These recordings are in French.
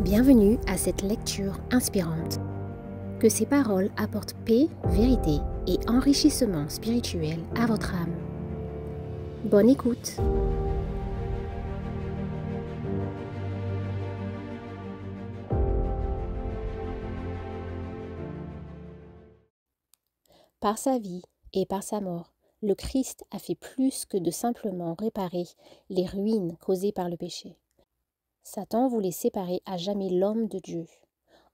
Bienvenue à cette lecture inspirante. Que ces paroles apportent paix, vérité et enrichissement spirituel à votre âme. Bonne écoute. Par sa vie et par sa mort, le Christ a fait plus que de simplement réparer les ruines causées par le péché. Satan voulait séparer à jamais l'homme de Dieu.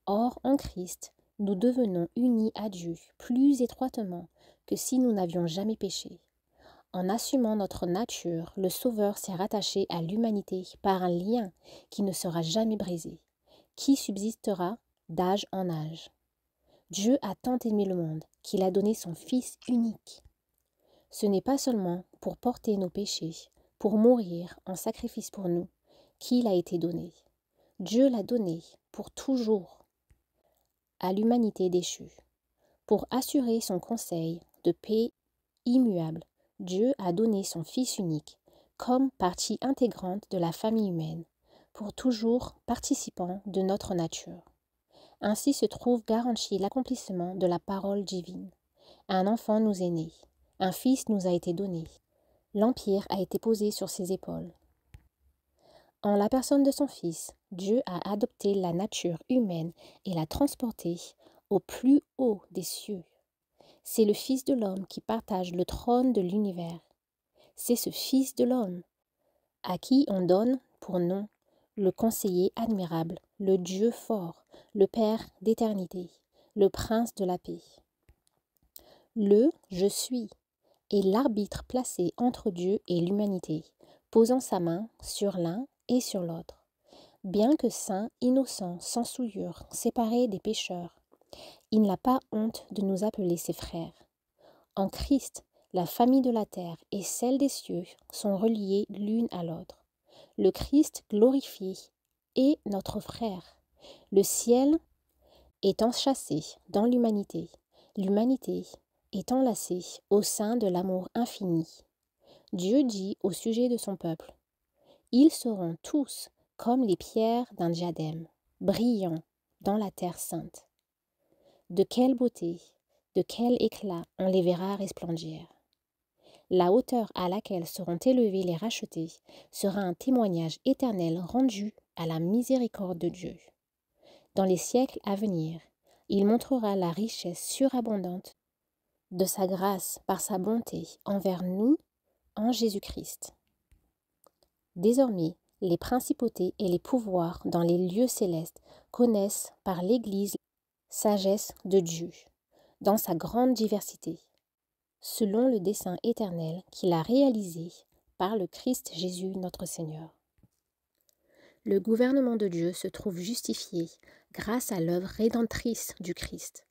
Or, en Christ, nous devenons unis à Dieu plus étroitement que si nous n'avions jamais péché. En assumant notre nature, le Sauveur s'est rattaché à l'humanité par un lien qui ne sera jamais brisé, qui subsistera d'âge en âge. Dieu a tant aimé le monde qu'il a donné son Fils unique. Ce n'est pas seulement pour porter nos péchés, pour mourir en sacrifice pour nous, qu'il a été donné. Dieu l'a donné pour toujours à l'humanité déchue. Pour assurer son conseil de paix immuable, Dieu a donné son Fils unique comme partie intégrante de la famille humaine, pour toujours participant de notre nature. Ainsi se trouve garanti l'accomplissement de la parole divine. Un enfant nous est né, un fils nous a été donné, l'empire a été posé sur ses épaules. En la personne de son Fils, Dieu a adopté la nature humaine et l'a transportée au plus haut des cieux. C'est le Fils de l'homme qui partage le trône de l'univers. C'est ce Fils de l'homme à qui on donne pour nom le conseiller admirable, le Dieu fort, le Père d'éternité, le Prince de la paix. Le « Je suis » est l'arbitre placé entre Dieu et l'humanité, posant sa main sur l'un et sur l'autre. Bien que saint, innocent, sans souillure, séparé des pécheurs, il n'a pas honte de nous appeler ses frères. En Christ, la famille de la terre et celle des cieux sont reliées l'une à l'autre. Le Christ glorifié est notre frère. Le ciel est enchâssé dans l'humanité. L'humanité est enlacée au sein de l'amour infini. Dieu dit au sujet de son peuple: ils seront tous comme les pierres d'un diadème, brillants dans la terre sainte. De quelle beauté, de quel éclat on les verra resplendir. La hauteur à laquelle seront élevés les rachetés sera un témoignage éternel rendu à la miséricorde de Dieu. Dans les siècles à venir, il montrera la richesse surabondante de sa grâce par sa bonté envers nous en Jésus-Christ. Désormais, les principautés et les pouvoirs dans les lieux célestes connaissent par l'Église sagesse de Dieu, dans sa grande diversité, selon le dessein éternel qu'il a réalisé par le Christ Jésus notre Seigneur. Le gouvernement de Dieu se trouve justifié grâce à l'œuvre rédemptrice du Christ.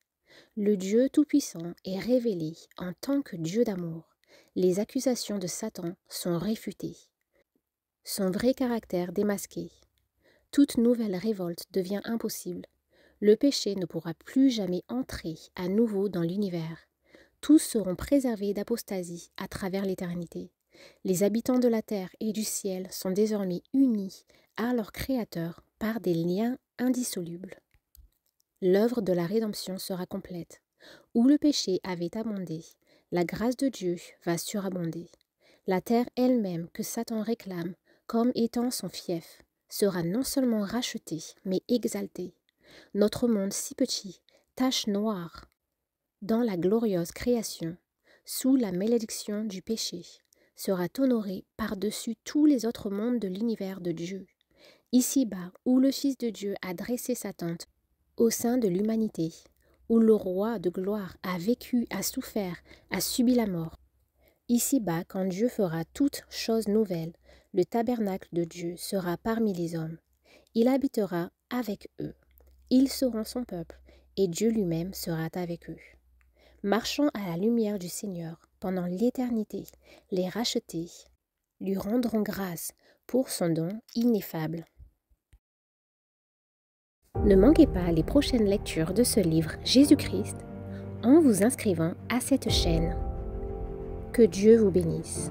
Le Dieu Tout-Puissant est révélé en tant que Dieu d'amour. Les accusations de Satan sont réfutées. Son vrai caractère démasqué. Toute nouvelle révolte devient impossible. Le péché ne pourra plus jamais entrer à nouveau dans l'univers. Tous seront préservés d'apostasie à travers l'éternité. Les habitants de la terre et du ciel sont désormais unis à leur Créateur par des liens indissolubles. L'œuvre de la rédemption sera complète. Où le péché avait abondé, la grâce de Dieu va surabonder. La terre elle-même que Satan réclame comme étant son fief sera non seulement rachetée, mais exaltée. Notre monde si petit, tache noire, dans la glorieuse création, sous la malédiction du péché, sera honoré par-dessus tous les autres mondes de l'univers de Dieu. Ici-bas, où le Fils de Dieu a dressé sa tente, au sein de l'humanité, où le roi de gloire a vécu, a souffert, a subi la mort. Ici-bas, quand Dieu fera toutes choses nouvelles, le tabernacle de Dieu sera parmi les hommes. Il habitera avec eux. Ils seront son peuple, et Dieu lui-même sera avec eux. Marchant à la lumière du Seigneur pendant l'éternité, les rachetés lui rendront grâce pour son don ineffable. Ne manquez pas les prochaines lectures de ce livre Jésus-Christ en vous inscrivant à cette chaîne. Que Dieu vous bénisse.